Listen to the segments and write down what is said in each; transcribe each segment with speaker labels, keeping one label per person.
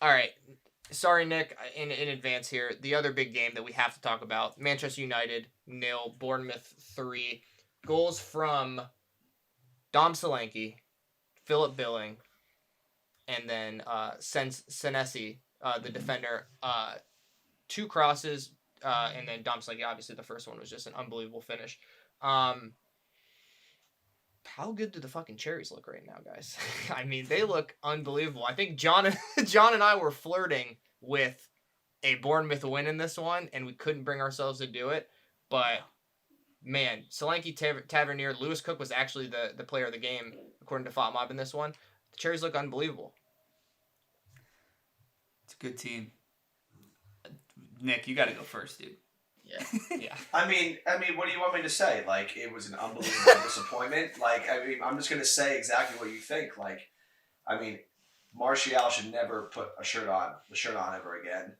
Speaker 1: All right. Sorry, Nick, in advance here. The other big game that we have to talk about, Manchester United 0, Bournemouth 3. Goals from Dom Solanke, Philip Billing, and then Senesi, the defender. 2 crosses, and then Dom Solanke, obviously the first one was just an unbelievable finish. How good do the fucking Cherries look right now, guys? I mean, they look unbelievable. I think John and I were flirting with a Bournemouth win in this one, and we couldn't bring ourselves to do it. But, man, Solanke, Tavernier, Lewis Cook was actually the player of the game, according to FOTMob in this one. The Cherries look unbelievable.
Speaker 2: It's a good team. Nick, you got to go first, dude.
Speaker 3: Yeah. I mean, what do you want me to say? Like, it was an unbelievable disappointment. Like, I mean, I'm just gonna say exactly what you think. Like, I mean, Martial should never put the shirt on ever again.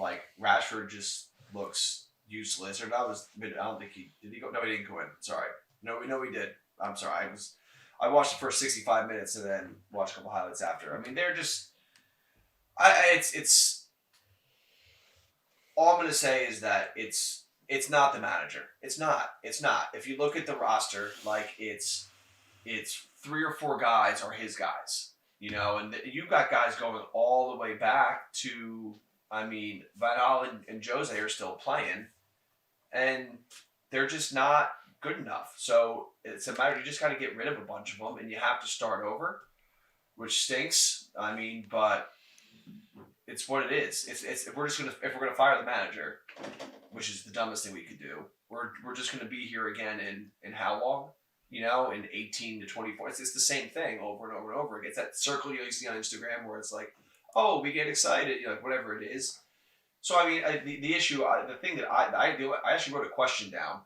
Speaker 3: Like Rashford just looks useless. I don't think did he go? No, he didn't go in. Sorry. No, he did. I'm sorry. I watched the first 65 minutes and then watched a couple highlights after. I mean, they're just. It's. All I'm going to say is that it's not the manager. It's not. If you look at the roster, like it's 3 or 4 guys are his guys, and you've got guys going all the way back to, I mean, Van Gaal and Jose are still playing, and they're just not good enough. So it's a matter, you just got to get rid of a bunch of them, and you have to start over, which stinks. I mean, but it's what it is. If we're gonna fire the manager, which is the dumbest thing we could do, we're just gonna be here again in how long? In 18 to 24. It's the same thing over and over and over again. It's that circle you see on Instagram where it's like, oh, we get excited, whatever it is. So I mean, the issue, the thing that I actually wrote a question down,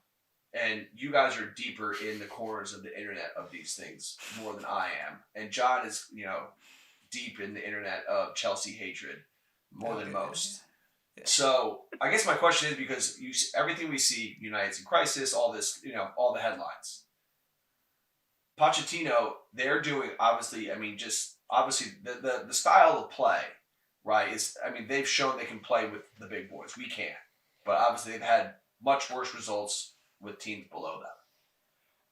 Speaker 3: and you guys are deeper in the corners of the internet of these things more than I am, and John is deep in the internet of Chelsea hatred. More than most. Yeah. So I guess my question is, because everything we see, United's in crisis, all this, all the headlines. Pochettino, they're doing obviously the style of play, right? They've shown they can play with the big boys. We can't, but obviously they've had much worse results with teams below them.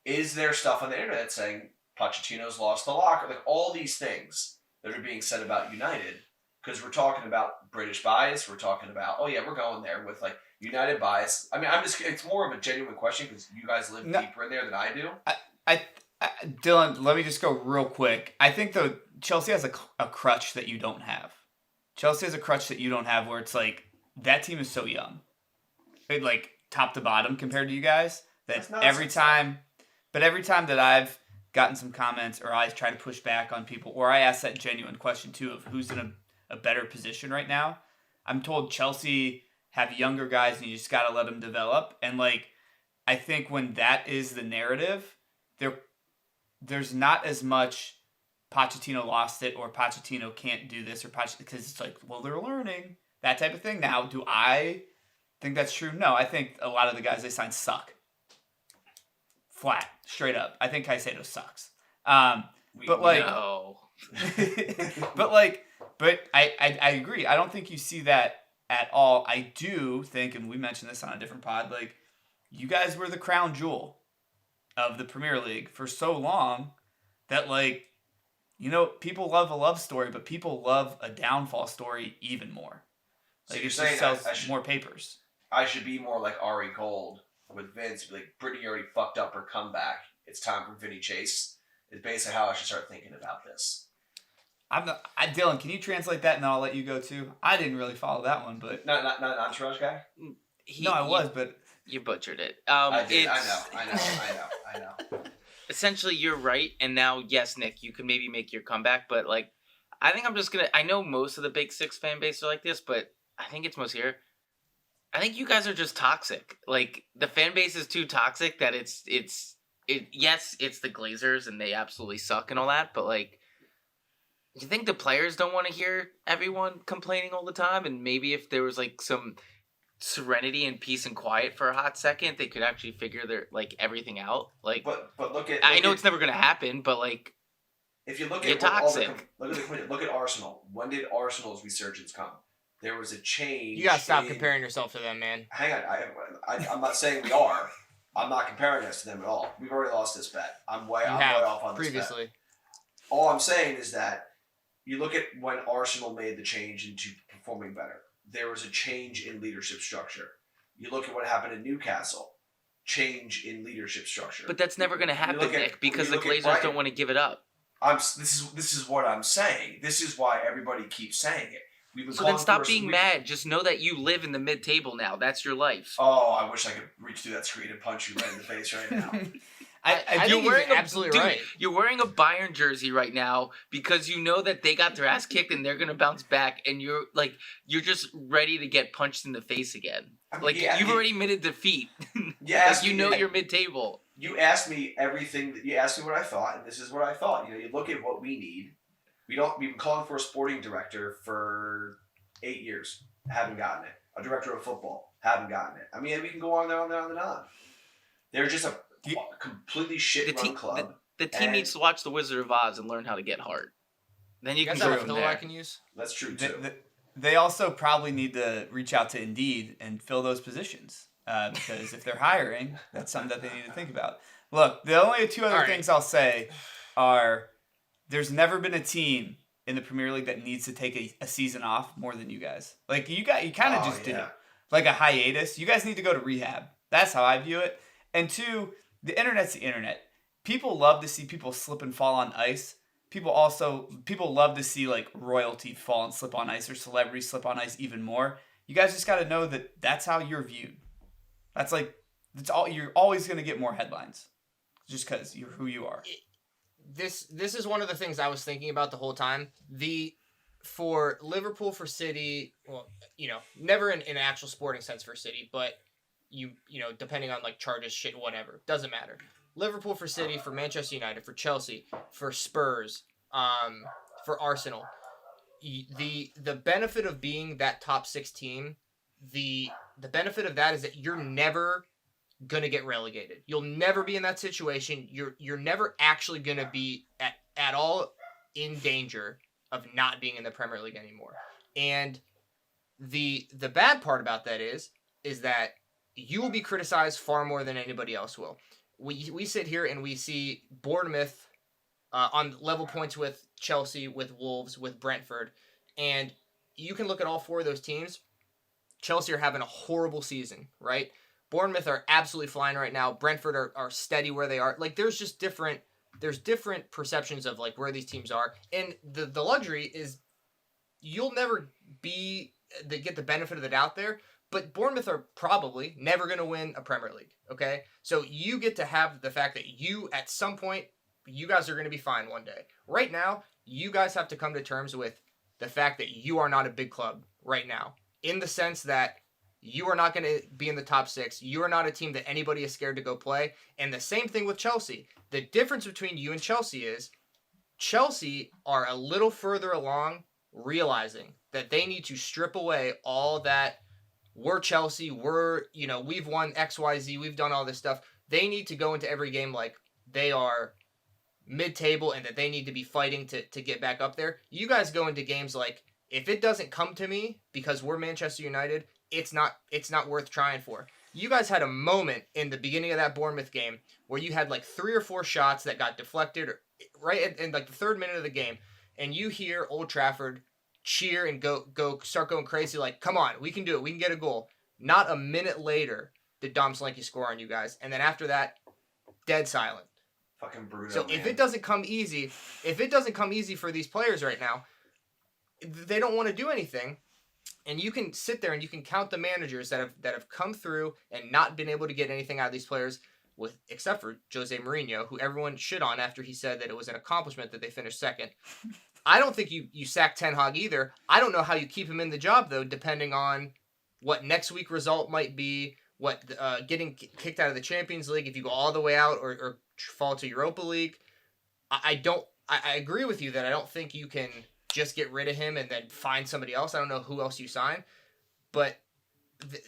Speaker 3: Is there stuff on the internet saying Pochettino's lost the locker? Like all these things that are being said about United. Because we're talking about British bias, we're talking about, we're going there with like United bias. I mean, it's more of a genuine question because you guys live deeper in there than I do.
Speaker 2: Dylan, let me just go real quick. I think though Chelsea has a crutch that you don't have. Chelsea has a crutch that you don't have, where it's like that team is so young, like top to bottom compared to you guys. That every time that I've gotten some comments or I try to push back on people, or I ask that genuine question too of who's in a better position right now, I'm told Chelsea have younger guys and you just got to let them develop. And like, I think when that is the narrative, there's not as much Pochettino lost it or Pochettino can't do this or because it's like, well, they're learning, that type of thing. Now, do I think that's true? No, I think a lot of the guys they signed suck. Flat, straight up. I think Caicedo sucks. But I agree. I don't think you see that at all. I do think, and we mentioned this on a different pod, like, you guys were the crown jewel of the Premier League for so long that, like, people love a love story, but people love a downfall story even more. Like, so it just sells more papers.
Speaker 3: I should be more like Ari Gold with Vince. Like, Brittany already fucked up her comeback. It's time for Vinny Chase. Is basically how I should start thinking about this.
Speaker 2: Dylan, can you translate that and then I'll let you go too? I didn't really follow that one, but
Speaker 3: not an Entourage guy.
Speaker 2: But
Speaker 4: you butchered it.
Speaker 3: I did. I know.
Speaker 4: Essentially, you're right, and now, yes, Nick, you can maybe make your comeback, but like, I think I'm just gonna. I know most of the Big Six fan base are like this, but I think it's most here. I think you guys are just toxic. Like, the fan base is too toxic that yes, it's the Glazers and they absolutely suck and all that, but like, you think the players don't want to hear everyone complaining all the time? And maybe if there was like some serenity and peace and quiet for a hot second, they could actually figure everything out. Like,
Speaker 3: but look at.
Speaker 4: I know it's never going to happen, but like,
Speaker 3: If you look
Speaker 4: You're
Speaker 3: at what
Speaker 4: toxic.
Speaker 3: look at Arsenal. When did Arsenal's resurgence come? There was a change.
Speaker 1: You gotta stop comparing yourself to them, man.
Speaker 3: Hang on, I'm not saying we are. I'm not comparing us to them at all. We've already lost this bet. I'm way off on this bet. All I'm saying is that you look at when Arsenal made the change into performing better. There was a change in leadership structure. You look at what happened in Newcastle. Change in leadership structure.
Speaker 4: But that's never going to happen, Nick, because the Glazers don't want to give it up.
Speaker 3: This is what I'm saying. This is why everybody keeps saying it.
Speaker 4: So then stop being mad. Just know that you live in the mid-table now. That's your life.
Speaker 3: Oh, I wish I could reach through that screen and punch you right in the face right now.
Speaker 1: I think you're absolutely right.
Speaker 4: You're wearing a Bayern jersey right now because you know that they got their ass kicked and they're going to bounce back, and you're just ready to get punched in the face again. You've already admitted defeat.
Speaker 3: Yeah,
Speaker 4: you're mid-table.
Speaker 3: You asked me everything. You asked me what I thought, and this is what I thought. You look at what we need. We've been calling for a sporting director for 8 years. Haven't gotten it. A director of football. Haven't gotten it. I mean, we can go on there, and on. They're just a completely shit-run club.
Speaker 4: The team needs to watch The Wizard of Oz and learn how to get hard. Then you can
Speaker 1: go
Speaker 4: go
Speaker 1: from
Speaker 4: from
Speaker 1: there.
Speaker 4: there.
Speaker 1: I can use.
Speaker 3: That's true too.
Speaker 2: They also probably need to reach out to Indeed and fill those positions because if they're hiring, that's something that they need to think about. Look, the only two other things I'll say are there's never been a team in the Premier League that needs to take a season off more than you guys. Like you kind of just did it. Like a hiatus. You guys need to go to rehab. That's how I view it. And two, the internet's the internet. People love to see people slip and fall on ice. People love to see like royalty fall and slip on ice or celebrities slip on ice even more. You guys just got to know that that's how you're viewed. You're always going to get more headlines just because you're who you are.
Speaker 1: This is one of the things I was thinking about the whole time. For Liverpool, for City, well, never in an actual sporting sense for City, but depending on like charges, shit, whatever, doesn't matter. Liverpool, for City, for Manchester United, for Chelsea, for Spurs, for Arsenal. The benefit of being that top 6 team, the benefit of that is that you're never gonna get relegated. You'll never be in that situation. You're never actually gonna be at all in danger of not being in the Premier League anymore. And the bad part about that is that you will be criticized far more than anybody else will. We sit here and we see Bournemouth on level points with Chelsea, with Wolves, with Brentford, and you can look at all 4 of those teams. Chelsea are having a horrible season, right? Bournemouth are absolutely flying right now. Brentford are steady where they are. Like there's different perceptions of like where these teams are, and the luxury is you'll never get the benefit of the doubt there. But Bournemouth are probably never going to win a Premier League, okay? So you get to have the fact that at some point, you guys are going to be fine one day. Right now, you guys have to come to terms with the fact that you are not a big club right now, in the sense that you are not going to be in the top 6. You are not a team that anybody is scared to go play. And the same thing with Chelsea. The difference between you and Chelsea is Chelsea are a little further along realizing that they need to strip away all that. We're Chelsea, we've won XYZ, we've done all this stuff. They need to go into every game like they are mid-table and that they need to be fighting to get back up there. You guys go into games like, if it doesn't come to me because we're Manchester United, it's not worth trying for. You guys had a moment in the beginning of that Bournemouth game where you had like 3 or 4 shots that got deflected right in like the 3rd minute of the game, and you hear Old Trafford cheer and start going crazy like, come on, we can do it, we can get a goal. Not a minute later did Dom Solanke score on you guys, and then after that, dead silent.
Speaker 3: Fucking brutal.
Speaker 1: So if it doesn't come easy for these players right now, they don't want to do anything. And you can sit there and you can count the managers that have come through and not been able to get anything out of these players, except for Jose Mourinho, who everyone shit on after he said that it was an accomplishment that they finished 2nd. I don't think you sack Ten Hag either. I don't know how you keep him in the job, though, depending on what next week result might be, what getting kicked out of the Champions League, if you go all the way out or fall to Europa League. I agree with you that I don't think you can just get rid of him and then find somebody else. I don't know who else you sign. But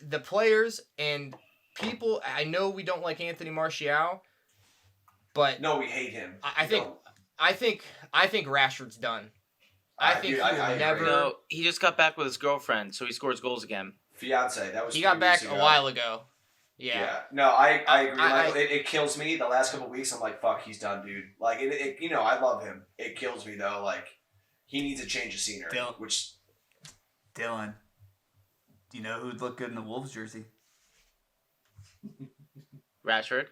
Speaker 1: the players and people, I know we don't like Anthony Martial, but...
Speaker 3: No, we hate him.
Speaker 1: I think... I think Rashford's done. I think
Speaker 3: dude,
Speaker 1: he will
Speaker 3: I
Speaker 1: never.
Speaker 3: agree.
Speaker 4: No, he just got back with his girlfriend, so he scores goals again.
Speaker 3: Fiance, that was
Speaker 1: He
Speaker 3: 3
Speaker 1: got back
Speaker 3: weeks
Speaker 1: a
Speaker 3: ago.
Speaker 1: while ago. Yeah.
Speaker 3: No, I agree,
Speaker 1: I-
Speaker 3: Michael. It kills me. The last couple of weeks, I'm like, fuck, he's done, dude. Like, I love him. It kills me though. Like, he needs a change of scenery.
Speaker 2: Dylan, do you know who'd look good in the Wolves jersey?
Speaker 4: Rashford.